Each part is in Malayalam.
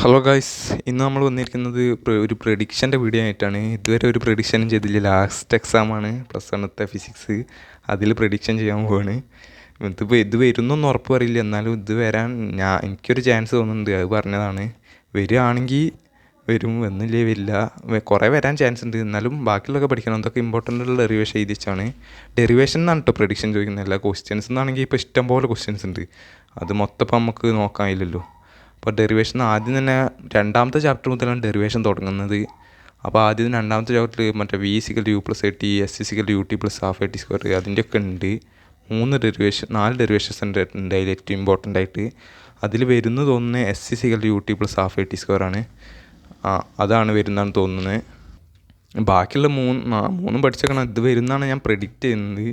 ഹലോ ഗായ്സ്, ഇന്ന് നമ്മൾ വന്നിരിക്കുന്നത് ഒരു പ്രഡിക്ഷൻ്റെ വീഡിയോ ആയിട്ടാണ്. ഇതുവരെ ഒരു പ്രഡിക്ഷനും ചെയ്തില്ല. ലാസ്റ്റ് എക്സാമാണ് പ്ലസ് വണ്ണത്തെ ഫിസിക്സ്. അതിൽ പ്രഡിക്ഷൻ ചെയ്യാൻ പോവാണ്. ഇത് വരുന്നൊന്നും ഉറപ്പ് പറയില്ല, എന്നാലും ഇത് വരാൻ എനിക്കൊരു ചാൻസ് തോന്നുന്നുണ്ട്. അത് പറഞ്ഞതാണ്. വരികയാണെങ്കിൽ വരും, വന്നില്ലേ വരില്ല. കുറേ വരാൻ ചാൻസ് ഉണ്ട്, എന്നാലും ബാക്കിയുള്ളതൊക്കെ പഠിക്കണം. എന്തൊക്കെ ഇമ്പോർട്ടൻ്റ് ഉള്ള ഡെറിവേഷൻ എഴുതിച്ചാണ്. ഡെറിവേഷൻ എന്നാണ് കേട്ടോ പ്രഡിക്ഷൻ ചോദിക്കുന്നത്. എല്ലാ ക്വസ്റ്റ്യൻസ് എന്നാണെങ്കിൽ ഇപ്പോൾ ഇഷ്ടംപോലെ ക്വസ്റ്റ്യൻസ് ഉണ്ട്. അത് മൊത്തം ഇപ്പം നമുക്ക് നോക്കാനില്ലല്ലോ. അപ്പോൾ ഡെറിവേഷൻ ആദ്യം തന്നെ രണ്ടാമത്തെ ചാപ്റ്റർ മുതലാണ് ഡെറിവേഷൻ തുടങ്ങുന്നത്. അപ്പോൾ ആദ്യം രണ്ടാമത്തെ ചാപ്റ്ററിൽ മറ്റേ v equal u plus a t, s equal u t plus half a t square, അതിൻ്റെയൊക്കെ ഉണ്ട്. 4 ഡെറിവേഷൻസ് ഉണ്ട് അതിൽ ഏറ്റവും ഇമ്പോർട്ടൻ്റ് ആയിട്ട്. അതിൽ വരുന്നത് ഒന്ന് s equal u t plus half a t square ആണ്. അതാണ് വരുന്നതാണ് തോന്നുന്നത്. ബാക്കിയുള്ള മൂന്നും പഠിച്ചേക്കണം. ഇത് വരുന്നതാണ് ഞാൻ പ്രെഡിക്റ്റ് ചെയ്യുന്നത്.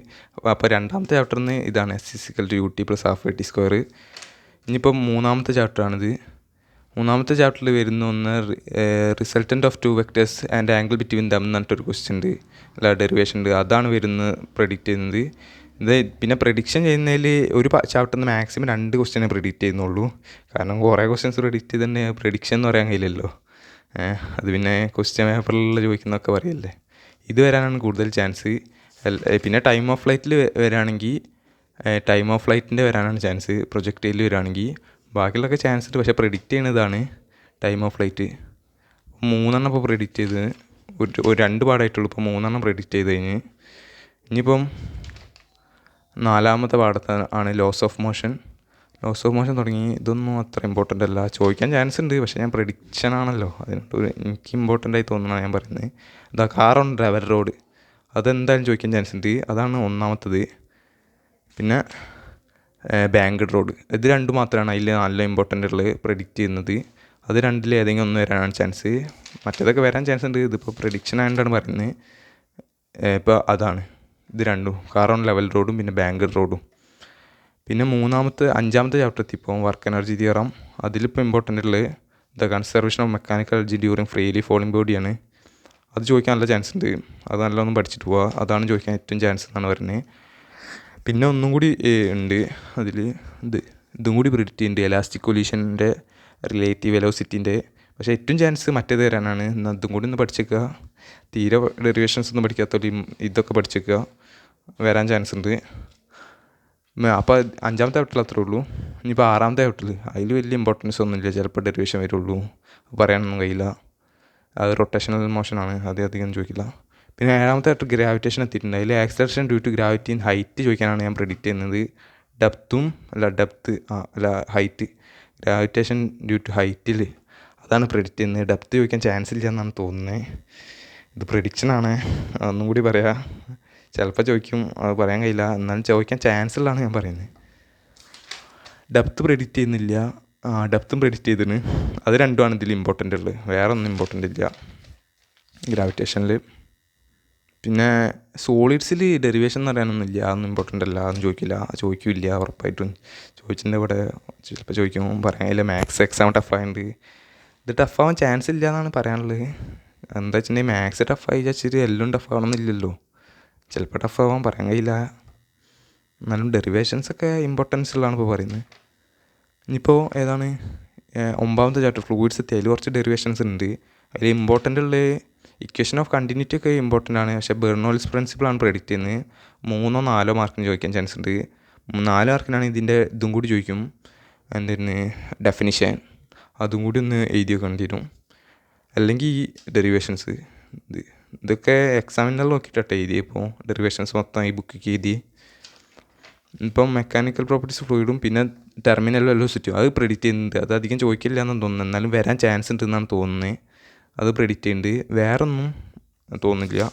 അപ്പോൾ രണ്ടാമത്തെ ചാപ്റ്ററിൽ നിന്ന് ഇതാണ് s equal u t plus half a t square. ഇനിയിപ്പം മൂന്നാമത്തെ ചാപ്റ്ററാണിത്. മൂന്നാമത്തെ ചാപ്റ്ററിൽ വരുന്ന ഒന്ന് resultant of 2 vectors and angle between them എന്ന് പറഞ്ഞിട്ടൊരു ക്വസ്റ്റ്യൻ ഉണ്ട്, അല്ല ഡെറിവേഷൻ ഉണ്ട്. അതാണ് വരുന്നത് പ്രെഡിക്റ്റ് ചെയ്യുന്നത്. ഇത് പിന്നെ പ്രെഡിക്ഷൻ ചെയ്യുന്നതിൽ ഒരു ചാപ്റ്ററിൽ നിന്ന് മാക്സിമം 2 ക്വസ്റ്റ്യനെ പ്രെഡിക്റ്റ് ചെയ്യുന്നുള്ളൂ. കാരണം കുറേ ക്വസ്റ്റ്യൻസ് പ്രെഡിക്റ്റ് ചെയ്ത് തന്നെ പ്രെഡിക്ഷൻ എന്ന് പറയാൻ കഴിയില്ലല്ലോ. അത് പിന്നെ ക്വസ്റ്റ്യൻ പേപ്പറിൽ ചോദിക്കുന്നതൊക്കെ പറയല്ലേ. ഇത് വരാനാണ് കൂടുതൽ ചാൻസ്. പിന്നെ ടൈം ഓഫ് ഫ്ലൈറ്റിൽ വരാണെങ്കിൽ ടൈം ഓഫ് ഫ്ലൈറ്റിൻ്റെ വരാനാണ് ചാൻസ്. പ്രൊജക്റ്റൈലിൽ വരികയാണെങ്കിൽ ബാക്കിയുള്ളതൊക്കെ ചാൻസ് ഉണ്ട്. പക്ഷേ പ്രെഡിക്റ്റ് ചെയ്യുന്നതാണ് ടൈം ഓഫ് ഫ്ലൈറ്റ്. 3 ഇപ്പോൾ പ്രെഡിക്റ്റ് ചെയ്ത് ഒരു 2 പാഠമായിട്ടുള്ളൂ. ഇപ്പോൾ 3 പ്രെഡിക്റ്റ് ചെയ്ത് കഴിഞ്ഞ്. ഇനിയിപ്പം 4 പാഠത്തെ ആണ് ലോസ് ഓഫ് മോഷൻ. തുടങ്ങി. ഇതൊന്നും അത്ര ഇമ്പോർട്ടൻ്റ് അല്ല. ചോദിക്കാൻ ചാൻസ് ഉണ്ട്, പക്ഷേ ഞാൻ പ്രഡിക്ഷനാണല്ലോ, അതിനോട് എനിക്ക് ഇമ്പോർട്ടൻ്റ് ആയി തോന്നുന്നതാണ് ഞാൻ പറയുന്നത്. ഇതാ കാർ ഓൺ ലെവൽ റോഡ്, അതെന്തായാലും ചോദിക്കാൻ ചാൻസ് ഉണ്ട്. അതാണ് ഒന്നാമത്തത്. പിന്നെ ബാങ്ക്ഡ് റോഡ്, ഇത് 2 മാത്രമാണ് അതിൽ നല്ല ഇമ്പോർട്ടൻ്റ് ഉള്ളത് പ്രെഡിക്റ്റ് ചെയ്യുന്നത്. അത് 2ൽ ഏതെങ്കിലും ഒന്ന് വരാനാണ് ചാൻസ്. മറ്റേതൊക്കെ വരാൻ ചാൻസ് ഉണ്ട്. ഇതിപ്പോൾ പ്രഡിക്ഷൻ ആയതുകൊണ്ടാണ് പറയുന്നത്. ഇപ്പോൾ അതാണ് ഇത് 2ഉം, കാർ ഓൺ ലെവൽ റോഡും പിന്നെ ബാങ്ക്ഡ് റോഡും. പിന്നെ 5-ാമത്തെ ചാപ്റ്റർ എത്തിപ്പോൾ വർക്ക് എനർജി തിയറം. അതിലിപ്പോൾ ഇമ്പോർട്ടൻ്റ് ഉള്ളത് the conservation of mechanical energy during freely falling ബോഡിയാണ്. അത് ചോദിക്കാൻ നല്ല ചാൻസ് ഉണ്ട്. അത് നല്ലോണം പഠിച്ചിട്ട് പോവുക. അതാണ് ചോദിക്കാൻ ഏറ്റവും ചാൻസ് എന്നാണ് പറയുന്നത്. പിന്നെ ഒന്നും കൂടി ഉണ്ട് അതിൽ, ഇതും കൂടി പ്രെഡിക്റ്റ് ചെയ്യുന്നുണ്ട്, എലാസ്റ്റിക് കൊലീഷൻ്റെ റിലേറ്റീവ് വെലോസിറ്റീൻ്റെ. പക്ഷേ ഏറ്റവും ചാൻസ് മറ്റേത് വരാനാണ്. അതും കൂടി ഒന്ന് പഠിച്ചേക്കുക. തീരെ ഡെറിവേഷൻസ് ഒന്നും പഠിക്കാത്തവർ ഇതൊക്കെ പഠിച്ചേക്കുക, വരാൻ ചാൻസ് ഉണ്ട്. അപ്പോൾ 5-ാമത്തെ ചാപ്റ്ററിൽ അത്രേ ഉള്ളൂ. ഇനിയിപ്പോൾ 6-ാമത്തെ ചാപ്റ്ററിൽ അതിൽ വലിയ ഇമ്പോർട്ടൻസ് ഒന്നുമില്ല. ചിലപ്പോൾ ഡെറിവേഷൻ വരുള്ളൂ, പറയാനൊന്നും കഴിയില്ല. അത് റൊട്ടേഷണൽ മോഷനാണ്, അത് അധികം ചോദിക്കില്ല. പിന്നെ 7-ാമത്തെ ചാപ്റ്റർ ഗ്രാവിറ്റേഷൻ എത്തിയിട്ടുണ്ട്. അതിൽ acceleration due to gravity in height ചോദിക്കാനാണ് ഞാൻ പ്രെഡിക്റ്റ് ചെയ്യുന്നത്. ഹൈറ്റ്, ഗ്രാവിറ്റേഷൻ ഡ്യൂ ടു ഹൈറ്റിൽ അതാണ് പ്രെഡിക്റ്റ് ചെയ്യുന്നത്. ഡെപ്ത് ചോദിക്കാൻ ചാൻസ് ഇല്ല എന്നാണ് തോന്നുന്നത്. ഇത് പ്രെഡിക്ഷനാണ്, ഒന്നും കൂടി പറയാം. ചിലപ്പോൾ ചോദിക്കും, അത് പറയാൻ കഴിയില്ല. എന്നാലും ചോദിക്കാൻ ചാൻസ് ഉള്ളതാണ് ഞാൻ പറയുന്നത്. ഡെപ്ത് പ്രെഡിക്റ്റ് ചെയ്യുന്നില്ല. ഡെപ്തും പ്രെഡിക്റ്റ് ചെയ്തിന്. അത് 2ആണ് ഇതിൽ ഇമ്പോർട്ടൻ്റ് ഉള്ളത്. വേറെ ഒന്നും ഇമ്പോർട്ടൻ്റ് ഇല്ല ഗ്രാവിറ്റേഷനിൽ. പിന്നെ സോളിഡ്സിൽ ഡെറിവേഷൻ എന്ന് പറയാനൊന്നുമില്ല, അതൊന്നും ഇമ്പോർട്ടൻ്റ് അല്ല. അതൊന്നും ചോദിക്കില്ല ഉറപ്പായിട്ടും. ചോദിച്ചിട്ടുണ്ട് ഇവിടെ, ചിലപ്പോൾ ചോദിക്കും, പറയാൻ കഴിയില്ല. മാത്സ് എക്സാം ടഫായുണ്ട്. ഇത് ടഫാവാൻ ചാൻസ് ഇല്ല എന്നാണ് പറയാനുള്ളത്. എന്താ വെച്ചിട്ടുണ്ടെങ്കിൽ മാത്സ് ടഫായി വിചാരിച്ചിട്ട് എല്ലാം ടഫാവണമെന്നില്ലല്ലോ. ചിലപ്പോൾ ടഫാവാൻ പറയാൻ കഴിയില്ല. എന്നാലും ഡെറിവേഷൻസൊക്കെ ഇമ്പോർട്ടൻസ് ഉള്ളതാണ് ഇപ്പോൾ പറയുന്നത്. ഇനിയിപ്പോൾ ഏതാണ് 9-ാമത്തെ ചാപ്റ്റർ ഫ്ലൂയിഡ്സ് എത്തി. അതിൽ കുറച്ച് ഡെറിവേഷൻസ് ഉണ്ട്. അതിൽ ഇമ്പോർട്ടൻ്റ് ഉള്ള ഇക്വേഷൻ ഓഫ് കണ്ടിന്യൂറ്റി ഒക്കെ ഇമ്പോർട്ടൻ്റ് ആണ്. പക്ഷേ ബെർണോളിസ് പ്രിൻസിപ്പിളാണ് പ്രെഡിക്റ്റ് ചെയ്യുന്നത്. 3-4 മാർക്കിന് ചോദിക്കാൻ ചാൻസ് ഉണ്ട്. 4 മാർക്കിനാണ് ഇതിൻ്റെ ഇതും കൂടി ചോദിക്കും, എന്തായിരുന്നു ഡെഫിനിഷൻ. അതും കൂടി ഒന്ന് എഴുതി വെക്കേണ്ടി വരും. അല്ലെങ്കിൽ ഈ ഡെറിവേഷൻസ് ഇതൊക്കെ എക്സാമിനെല്ലാം നോക്കിയിട്ടാണ് എഴുതി. ഇപ്പോൾ ഡെറിവേഷൻസ് മൊത്തം ഈ ബുക്കിലേക്ക് എഴുതി. ഇപ്പം മെക്കാനിക്കൽ പ്രോപ്പർട്ടീസ് ഫ്ലൂയിഡും പിന്നെ ടെർമിനൽ വെലോസിറ്റിയും അത് പ്രെഡിക്റ്റ് ചെയ്യുന്നുണ്ട്. അത് അധികം ചോദിക്കില്ല എന്നാണ് തോന്നുന്നത്, എന്നാലും വരാൻ ചാൻസ് ഉണ്ടെന്നാണ് തോന്നുന്നത്. അത് പ്രെഡിക്റ്റ് ചെയ്യുന്നുണ്ട്. വേറൊന്നും തോന്നുന്നില്ല.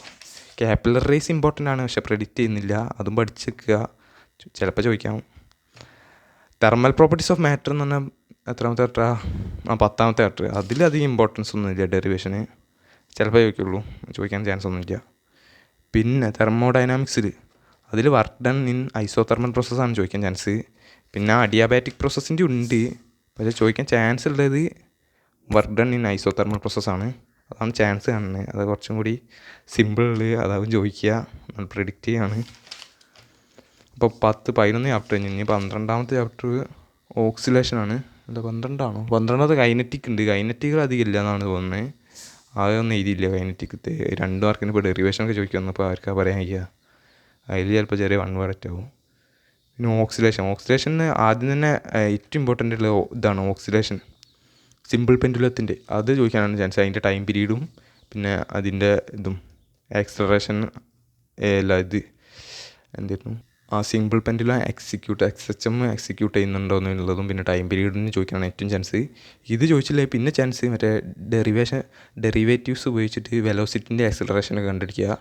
ക്യാപ്പിലർ റേസ് ഇമ്പോർട്ടൻ്റ് ആണ്, പക്ഷേ പ്രെഡിക്റ്റ് ചെയ്യുന്നില്ല. അതും പഠിച്ചേക്കുക, ചിലപ്പോൾ ചോദിക്കാം. തെർമൽ പ്രോപ്പർട്ടീസ് ഓഫ് മാറ്റർ എന്ന് പറഞ്ഞാൽ എത്രാമത്തെ ചാപ്റ്ററാ? 10-ാമത്തെ ചാപ്റ്റർ. അതിലധികം ഇമ്പോർട്ടൻസ് ഒന്നുമില്ല ഡെറിവേഷന്. ചിലപ്പോൾ ചോദിക്കാൻ ചാൻസ് ഒന്നുമില്ല. പിന്നെ തെർമോഡൈനാമിക്സിൽ അതിൽ വർക്ക് ഡൺ ഇൻ ഐസോതെർമൽ പ്രോസസ്സാണ് ചോദിക്കാൻ ചാൻസ്. പിന്നെ അഡിയാബാറ്റിക് പ്രോസസ്സിൻ്റെ ഉണ്ട്, പക്ഷേ ചോദിക്കാൻ ചാൻസ് ഉള്ളത് വർക്ക് ഡൺ ഇൻ ഐസോതെർമൽ പ്രോസസ്സാണ്. അതാണ് ചാൻസ് കാണുന്നത്. അത് കുറച്ചും കൂടി സിമ്പിൾ, അതാവും ചോദിക്കുക, പ്രെഡിക്റ്റ് ചെയ്യാണ്. അപ്പോൾ 10-11 ചാപ്റ്റർ കഴിഞ്ഞ്. ഇനി 12-ാമത്തെ ചാപ്റ്റർ ഓക്സിലേഷനാണ്. എന്താ 12 12 കൈനറ്റിക് ഉണ്ട്. കൈനറ്റികൾ അധികം ഇല്ല എന്നാണ് തോന്നുന്നത്. അതൊന്നും എഴുതിയില്ല കൈനറ്റിക്കത്തെ. 2 മാർക്കിന് ഇപ്പോൾ ഡെറിവേഷനൊക്കെ ചോദിക്കുന്നപ്പോൾ ആർക്കാ പറയാൻ കഴിയുക. അതിൽ ചിലപ്പോൾ ചെറിയ 1 വേർഡ് ആവും. പിന്നെ ഓക്സിലേഷന് ആദ്യം തന്നെ ഏറ്റവും ഇമ്പോർട്ടൻ്റ് ഉള്ള ഇതാണ് ഓക്സിലേഷൻ. സിമ്പിൾ പെൻഡുലത്തിൻ്റെ അത് ചോദിക്കാനാണ് ചാൻസ്. അതിൻ്റെ ടൈം പീരീഡും പിന്നെ അതിൻ്റെ ഇതും ആക്സലറേഷൻ ഇത് എന്തായിരുന്നു സിമ്പിൾ പെൻഡുലം XHM എക്സിക്യൂട്ട് ചെയ്യുന്നുണ്ടോ എന്നുള്ളതും പിന്നെ ടൈം പീരീഡിന് ചോദിക്കാനാണ് ഏറ്റവും ചാൻസ്. ഇത് ചോദിച്ചില്ലേ പിന്നെ ചാൻസ് മറ്റേ ഡെറിവേറ്റീവ്സ് ഉപയോഗിച്ചിട്ട് വെലോസിറ്റിൻ്റെ ആക്സലറേഷനൊക്കെ കണ്ടുപിടിക്കുക.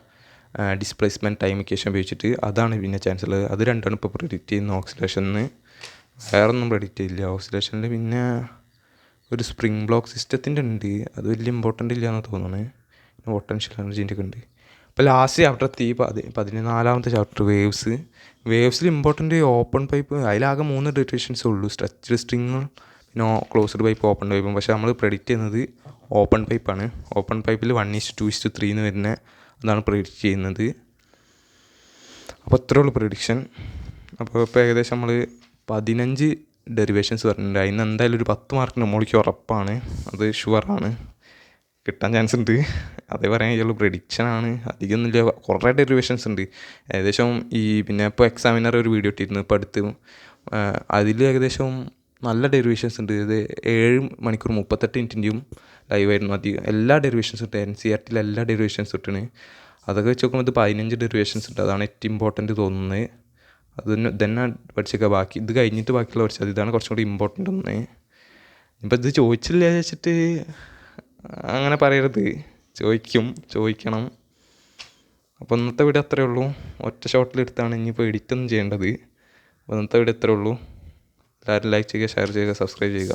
ഡിസ്പ്ലേസ്മെൻറ്റ് ടൈം ഇക്വേഷൻ ഉപയോഗിച്ചിട്ട് അതാണ് പിന്നെ ചാൻസ് ഉള്ളത്. അത് രണ്ടാണ് ഇപ്പോൾ പ്രെഡിക്റ്റ് ചെയ്യുന്ന ഓക്സിലേഷന്. വേറൊന്നും പ്രെഡിക്റ്റ് ചെയ്യില്ല ഓക്സിലേഷനിൽ. പിന്നെ ഒരു സ്പ്രിംഗ് ബ്ലോക്ക് സിസ്റ്റത്തിൻ്റെ ഉണ്ട്. അത് വലിയ ഇമ്പോർട്ടൻ്റ് ഇല്ല എന്ന് തോന്നുന്നത്. പിന്നെ പൊട്ടൻഷ്യൽ എനർജീൻ്റെ ഒക്കെ ഉണ്ട്. ഇപ്പോൾ ലാസ്റ്റ് ചാപ്റ്റർ എത്തി 14ാമത്തെ ചാപ്റ്റർ വേവ്സിൽ ഇമ്പോർട്ടൻ്റ് ഓപ്പൺ പൈപ്പ്. അതിലാകെ 3 ഡെറിവേഷൻസേ ഉള്ളൂ. സ്ട്രെച്ച്ഡ് സ്ട്രിങ്ങും പിന്നെ ക്ലോസ്ഡ് പൈപ്പ് ഓപ്പൺ പൈപ്പും. പക്ഷേ നമ്മൾ പ്രെഡിക്റ്റ് ചെയ്യുന്നത് ഓപ്പൺ പൈപ്പാണ്. ഓപ്പൺ പൈപ്പിൽ 1:2:3 എന്ന് വരുന്ന അതാണ് പ്രെഡിക്റ്റ് ചെയ്യുന്നത്. അപ്പോൾ അത്രേ ഉള്ളൂ പ്രെഡിക്ഷൻ. അപ്പോൾ ഇപ്പോൾ ഏകദേശം നമ്മൾ 15 ഡെറിവേഷൻസ് പറഞ്ഞിട്ടുണ്ട്. അതിന് എന്തായാലും ഒരു 10 മാർക്കിന് മുകളിലേക്ക് ഉറപ്പാണ്. അത് ഷുവറാണ്, കിട്ടാൻ ചാൻസ് ഉണ്ട്. അതേ പറയാൻ കഴിയുള്ളൂ. പ്രെഡിക്ഷനാണ്, അധികമൊന്നുമില്ല. കുറേ ഡെറിവേഷൻസ് ഉണ്ട്. ഏകദേശം പിന്നെ ഇപ്പോൾ എക്സാമിനർ ഒരു വീഡിയോ ഇട്ടിരുന്നു ഇപ്പോൾ അടുത്ത്. അതിൽ ഏകദേശം നല്ല ഡെറിവേഷൻസ് ഉണ്ട്. ഇത് 7 മണിക്കൂർ 38 മിനിറ്റിൻ്റെയും ലൈവായിരുന്നു. അധികം എല്ലാ ഡെറിവേഷൻസും ഇട്ട് NCERT എല്ലാ ഡെറിവേഷൻസും ഇട്ടാണ്. അതൊക്കെ വെച്ച് നോക്കുമ്പോൾ ഇത് 15 ഡെറിവേഷൻസ് ഉണ്ട്. അതാണ് ഏറ്റവും ഇമ്പോർട്ടൻറ്റ് തോന്നുന്നത്. അത് തന്നെ പഠിച്ചേക്കുക. ബാക്കി ഇത് കഴിഞ്ഞിട്ട് ബാക്കിയുള്ള പഠിച്ചത് ഇതാണ് കുറച്ചും കൂടി ഇമ്പോർട്ടൻ്റ് തോന്നുന്നത്. ഇപ്പം ഇത് ചോദിച്ചില്ല വെച്ചിട്ട് അങ്ങനെ പറയരുത്. ചോദിക്കണം. അപ്പോൾ ഇന്നത്തെ വീഡിയോ അത്രയേ ഉള്ളൂ. ഒറ്റ ഷോട്ടിലെടുത്താണ് ഇനിയിപ്പോൾ എഡിറ്റൊന്നും ചെയ്യേണ്ടത്. അപ്പോൾ ഇന്നത്തെ വീഡിയോ അത്രയേ ഉള്ളൂ. എല്ലാവരും ലൈക്ക് ചെയ്യുക, ഷെയർ ചെയ്യുക, സബ്സ്ക്രൈബ് ചെയ്യുക.